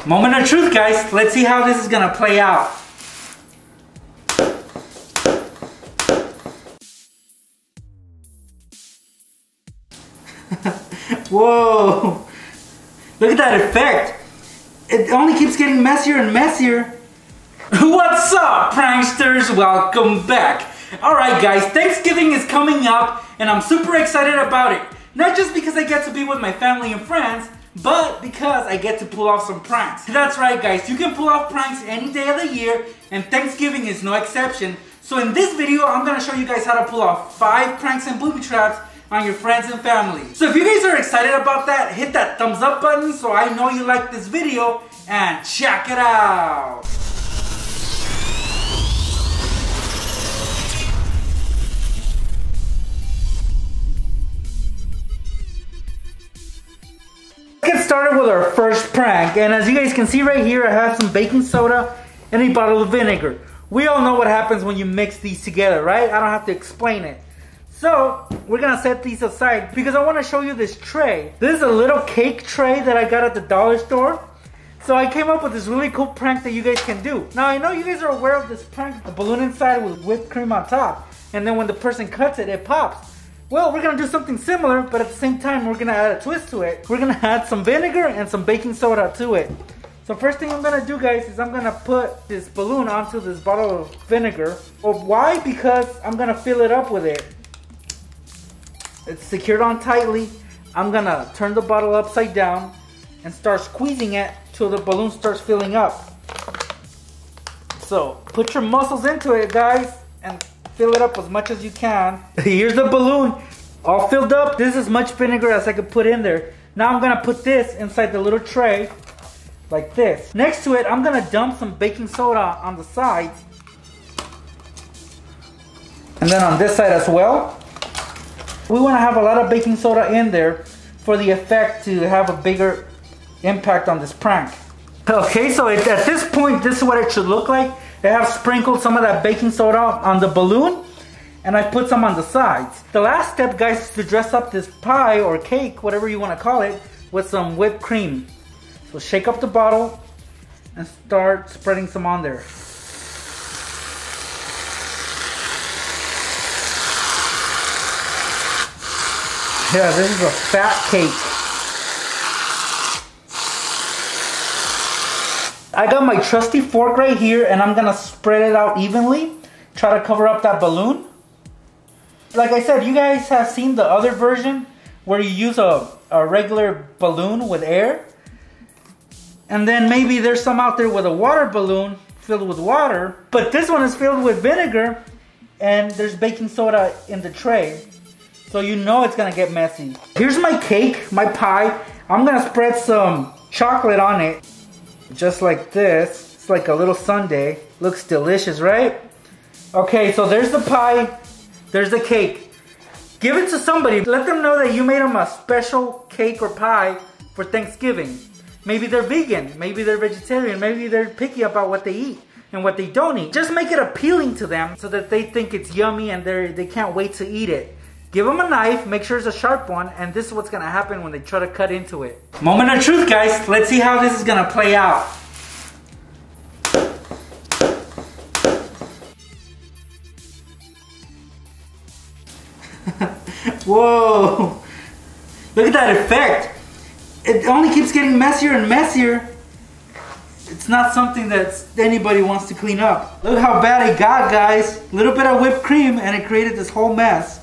Moment of truth, guys. Let's see how this is gonna play out. Whoa! Look at that effect. It only keeps getting messier and messier. What's up, pranksters? Welcome back. Alright guys, Thanksgiving is coming up and I'm super excited about it. Not just because I get to be with my family and friends, but because I get to pull off some pranks. That's right guys, you can pull off pranks any day of the year and Thanksgiving is no exception. So in this video, I'm going to show you guys how to pull off 5 pranks and booby traps on your friends and family. So if you guys are excited about that, hit that thumbs up button so I know you like this video and check it out. Let's get started with our first prank, and as you guys can see right here, I have some baking soda and a bottle of vinegar. We all know what happens when you mix these together, right? I don't have to explain it. So we're gonna set these aside because I want to show you this tray. This is a little cake tray that I got at the dollar store. So I came up with this really cool prank that you guys can do. Now I know you guys are aware of this prank, the balloon inside with whipped cream on top, and then when the person cuts it, it pops. Well, we're gonna do something similar, but at the same time, we're gonna add a twist to it. We're gonna add some vinegar and some baking soda to it. So first thing I'm gonna do, guys, is I'm gonna put this balloon onto this bottle of vinegar. Well, why? Because I'm gonna fill it up with it. It's secured on tightly. I'm gonna turn the bottle upside down and start squeezing it till the balloon starts filling up. So put your muscles into it, guys, and fill it up as much as you can. Here's the balloon, all filled up. This is as much vinegar as I could put in there. Now I'm gonna put this inside the little tray, like this. Next to it, I'm gonna dump some baking soda on the sides. And then on this side as well. We wanna have a lot of baking soda in there for the effect to have a bigger impact on this prank. Okay, so at this point, this is what it should look like. I have sprinkled some of that baking soda on the balloon, and I put some on the sides. The last step, guys, is to dress up this pie or cake, whatever you want to call it, with some whipped cream. So shake up the bottle and start spreading some on there. Yeah, this is a fat cake. I got my trusty fork right here and I'm gonna spread it out evenly. Try to cover up that balloon. Like I said, you guys have seen the other version where you use a regular balloon with air. And then maybe there's some out there with a water balloon filled with water. But this one is filled with vinegar and there's baking soda in the tray. So you know it's gonna get messy. Here's my cake, my pie. I'm gonna spread some chocolate on it. Just like this. It's like a little sundae. Looks delicious, right? Okay, so there's the pie. There's the cake. Give it to somebody. Let them know that you made them a special cake or pie for Thanksgiving. Maybe they're vegan. Maybe they're vegetarian. Maybe they're picky about what they eat and what they don't eat. Just make it appealing to them so that they think it's yummy and they can't wait to eat it. Give them a knife, make sure it's a sharp one, and this is what's gonna happen when they try to cut into it. Moment of truth, guys. Let's see how this is gonna play out. Whoa! Look at that effect. It only keeps getting messier and messier. It's not something that anybody wants to clean up. Look how bad it got, guys. A little bit of whipped cream and it created this whole mess.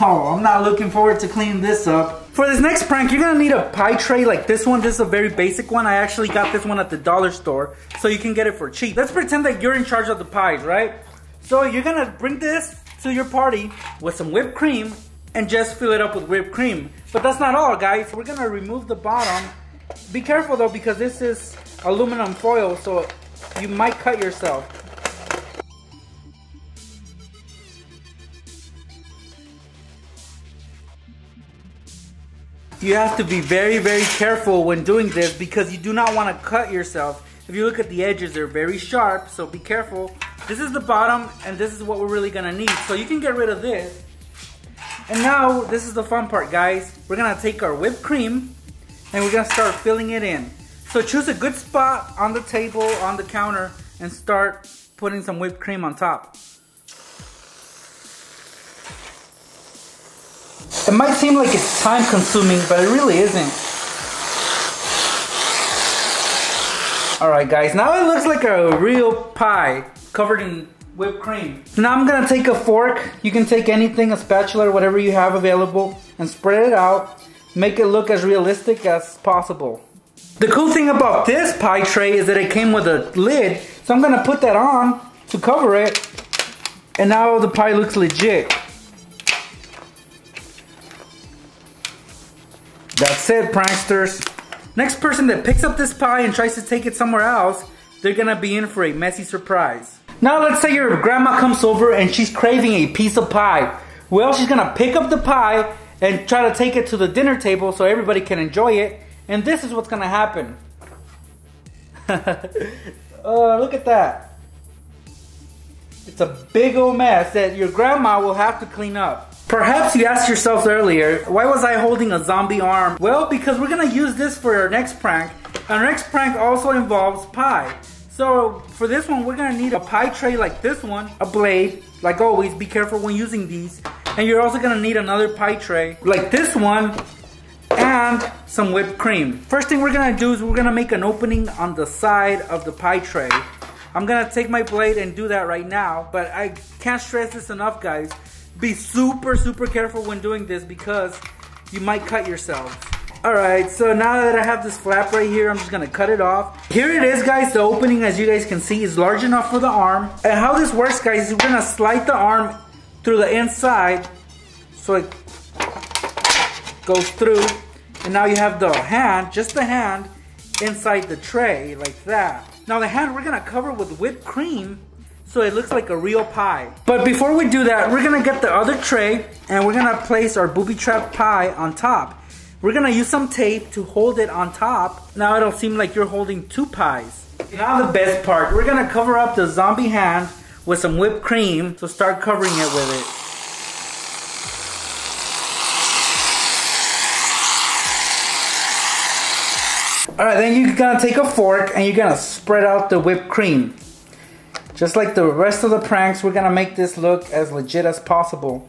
Oh, I'm not looking forward to cleaning this up. For this next prank, you're gonna need a pie tray like this one. This is a very basic one. I actually got this one at the dollar store, so you can get it for cheap. Let's pretend that you're in charge of the pies, right? So you're gonna bring this to your party with some whipped cream and just fill it up with whipped cream. But that's not all, guys. We're gonna remove the bottom. Be careful though, because this is aluminum foil, so you might cut yourself. You have to be very, very careful when doing this because you do not want to cut yourself. If you look at the edges, they're very sharp, so be careful. This is the bottom, and this is what we're really gonna need. So you can get rid of this. And now, this is the fun part, guys. We're gonna take our whipped cream and we're gonna start filling it in. So choose a good spot on the table, on the counter, and start putting some whipped cream on top. It might seem like it's time consuming, but it really isn't. Alright guys, now it looks like a real pie covered in whipped cream. Now I'm gonna take a fork, you can take anything, a spatula or whatever you have available, and spread it out. Make it look as realistic as possible. The cool thing about this pie tray is that it came with a lid, so I'm gonna put that on to cover it, and now the pie looks legit. That's it, pranksters. Next person that picks up this pie and tries to take it somewhere else, they're gonna be in for a messy surprise. Now let's say your grandma comes over and she's craving a piece of pie. Well, she's gonna pick up the pie and try to take it to the dinner table so everybody can enjoy it. And this is what's gonna happen. Look at that. It's a big old mess that your grandma will have to clean up. Perhaps you asked yourselves earlier, why was I holding a zombie arm? Well, because we're gonna use this for our next prank. Our next prank also involves pie. So for this one, we're gonna need a pie tray like this one, a blade, like always, be careful when using these. And you're also gonna need another pie tray like this one, and some whipped cream. First thing we're gonna do is we're gonna make an opening on the side of the pie tray. I'm gonna take my blade and do that right now, but I can't stress this enough, guys. Be super careful when doing this because you might cut yourselves. Alright, so now that I have this flap right here, I'm just gonna cut it off. Here it is, guys. The opening, as you guys can see, is large enough for the arm. And how this works, guys, is we're gonna slide the arm through the inside so it goes through. And now you have the hand, just the hand, inside the tray, like that. Now the hand we're gonna cover with whipped cream so it looks like a real pie. But before we do that, we're gonna get the other tray and we're gonna place our booby trap pie on top. We're gonna use some tape to hold it on top. Now it'll seem like you're holding two pies. Now the best part, we're gonna cover up the zombie hand with some whipped cream, so start covering it with it. Alright, then you're gonna take a fork and you're gonna spread out the whipped cream. Just like the rest of the pranks, we're gonna make this look as legit as possible.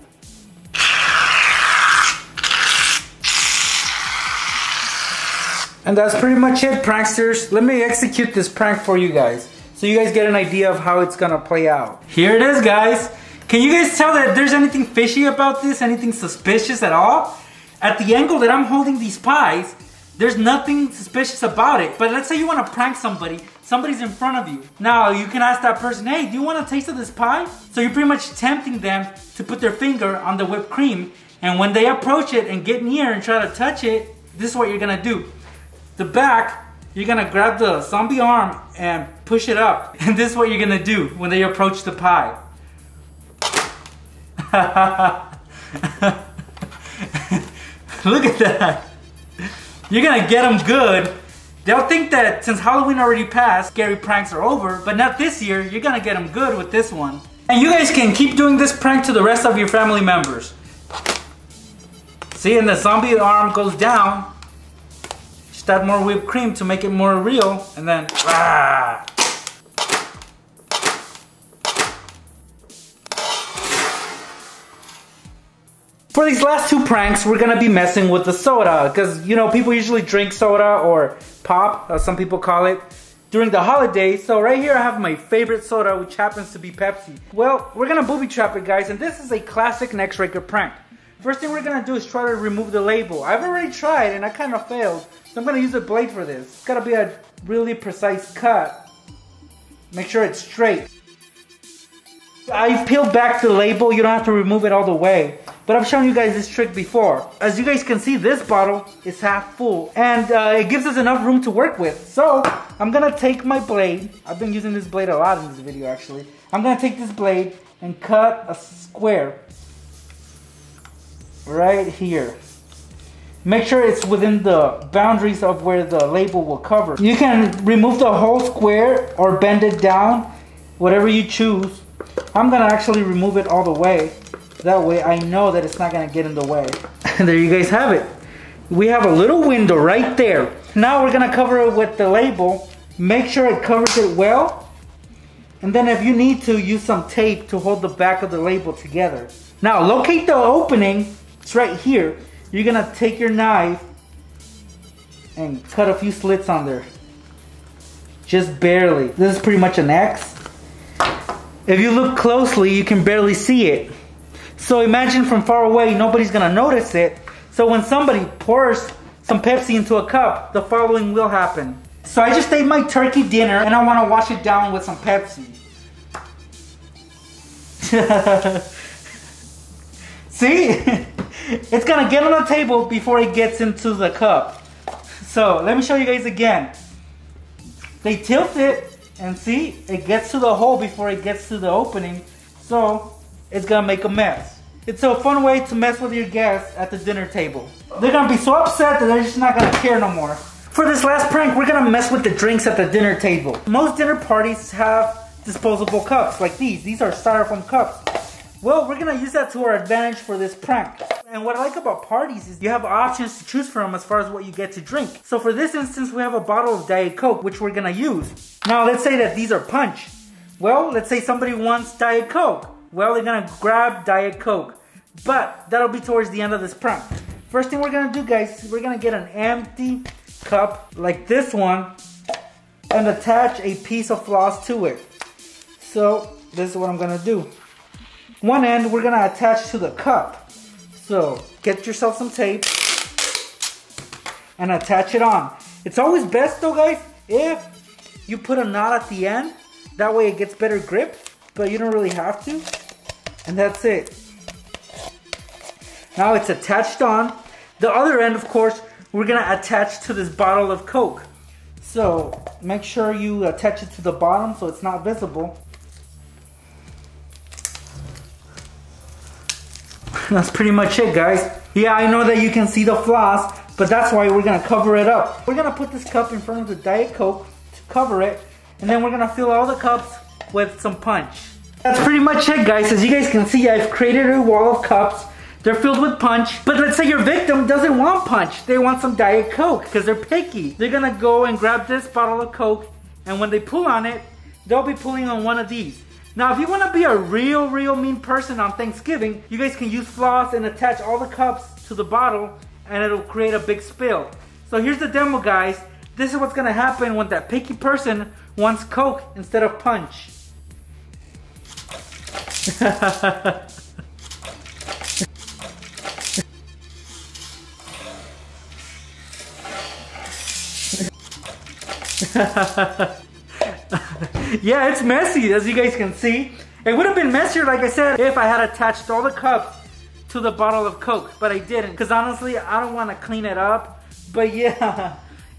And that's pretty much it, pranksters. Let me execute this prank for you guys, so you guys get an idea of how it's gonna play out. Here it is, guys. Can you guys tell that there's anything fishy about this? Anything suspicious at all? At the angle that I'm holding these pies, there's nothing suspicious about it. But let's say you want to prank somebody. Somebody's in front of you. Now you can ask that person, hey, do you want a taste of this pie? So you're pretty much tempting them to put their finger on the whipped cream. And when they approach it and get near and try to touch it, this is what you're gonna do. The back, you're gonna grab the zombie arm and push it up. And this is what you're gonna do when they approach the pie. Look at that. You're gonna get them good. They'll think that since Halloween already passed, scary pranks are over, but not this year. You're gonna get them good with this one. And you guys can keep doing this prank to the rest of your family members. See, and the zombie arm goes down. Just add more whipped cream to make it more real, and then, ah. For these last two pranks, we're gonna be messing with the soda, because you know people usually drink soda or pop, as some people call it, during the holidays. So right here I have my favorite soda, which happens to be Pepsi. Well, we're gonna booby trap it, guys, and this is a classic Nextraker prank. First thing we're gonna do is try to remove the label. I've already tried and I kind of failed, so I'm gonna use a blade for this. It's gotta be a really precise cut. Make sure it's straight. I peeled back the label, you don't have to remove it all the way. But I've shown you guys this trick before. As you guys can see, this bottle is half full. And it gives us enough room to work with. So, I'm gonna take my blade. I've been using this blade a lot in this video actually. I'm gonna take this blade and cut a square. Right here. Make sure it's within the boundaries of where the label will cover. You can remove the whole square or bend it down, whatever you choose. I'm gonna actually remove it all the way. That way I know that it's not gonna get in the way. And there you guys have it. We have a little window right there. Now we're gonna cover it with the label. Make sure it covers it well. And then if you need to, use some tape to hold the back of the label together. Now locate the opening. It's right here. You're gonna take your knife and cut a few slits on there. Just barely. This is pretty much an X. If you look closely, you can barely see it. So imagine from far away, nobody's gonna notice it. So when somebody pours some Pepsi into a cup, the following will happen. So I just ate my turkey dinner and I wanna wash it down with some Pepsi. See? It's gonna get on the table before it gets into the cup. So let me show you guys again. They tilt it and see, it gets to the hole before it gets to the opening. So it's gonna make a mess. It's a fun way to mess with your guests at the dinner table. They're gonna be so upset that they're just not gonna care no more. For this last prank, we're gonna mess with the drinks at the dinner table. Most dinner parties have disposable cups like these. These are styrofoam cups. Well, we're gonna use that to our advantage for this prank. And what I like about parties is you have options to choose from as far as what you get to drink. So for this instance, we have a bottle of Diet Coke, which we're gonna use. Now let's say that these are punch. Well, let's say somebody wants Diet Coke. Well, they're gonna grab Diet Coke. But that'll be towards the end of this prank. First thing we're gonna do, guys, we're gonna get an empty cup like this one and attach a piece of floss to it. So this is what I'm gonna do. One end we're gonna attach to the cup. So get yourself some tape and attach it on. It's always best though, guys, if you put a knot at the end. That way it gets better grip, but you don't really have to. And that's it. Now it's attached on. The other end, of course, we're gonna attach to this bottle of Coke. So make sure you attach it to the bottom so it's not visible. That's pretty much it, guys. Yeah, I know that you can see the floss, but that's why we're gonna cover it up. We're gonna put this cup in front of the Diet Coke to cover it, and then we're gonna fill all the cups with some punch. That's pretty much it, guys. As you guys can see, I've created a wall of cups. They're filled with punch. But let's say your victim doesn't want punch. They want some Diet Coke because they're picky. They're gonna go and grab this bottle of Coke, and when they pull on it, they'll be pulling on one of these. Now, if you wanna be a real mean person on Thanksgiving, you guys can use floss and attach all the cups to the bottle, and it'll create a big spill. So here's the demo, guys. This is what's gonna happen when that picky person wants Coke instead of punch. Yeah, it's messy, as you guys can see. It would have been messier, like I said, if I had attached all the cups to the bottle of Coke, but I didn't, because honestly, I don't want to clean it up. But yeah,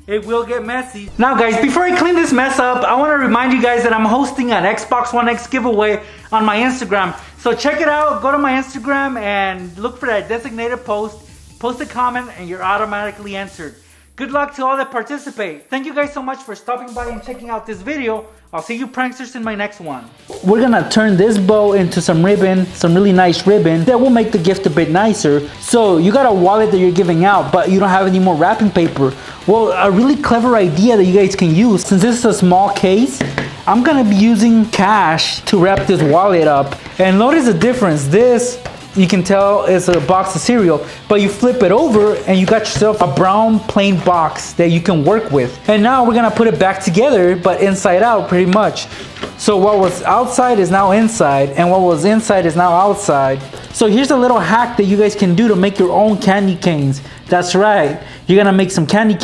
it will get messy. Now guys, before I clean this mess up, I want to remind you guys that I'm hosting an Xbox One X giveaway on my Instagram. So check it out, go to my Instagram and look for that designated post, post a comment, and you're automatically entered. Good luck to all that participate. Thank you guys so much for stopping by and checking out this video. I'll see you pranksters in my next one. We're gonna turn this bow into some ribbon, some really nice ribbon that will make the gift a bit nicer. So you got a wallet that you're giving out, but you don't have any more wrapping paper. Well, a really clever idea that you guys can use, since this is a small case, I'm gonna be using cash to wrap this wallet up. And notice the difference. This, you can tell it's a box of cereal, but you flip it over and you got yourself a brown plain box that you can work with. And now we're gonna put it back together, but inside out pretty much. So what was outside is now inside, and what was inside is now outside. So here's a little hack that you guys can do to make your own candy canes. That's right, you're gonna make some candy canes.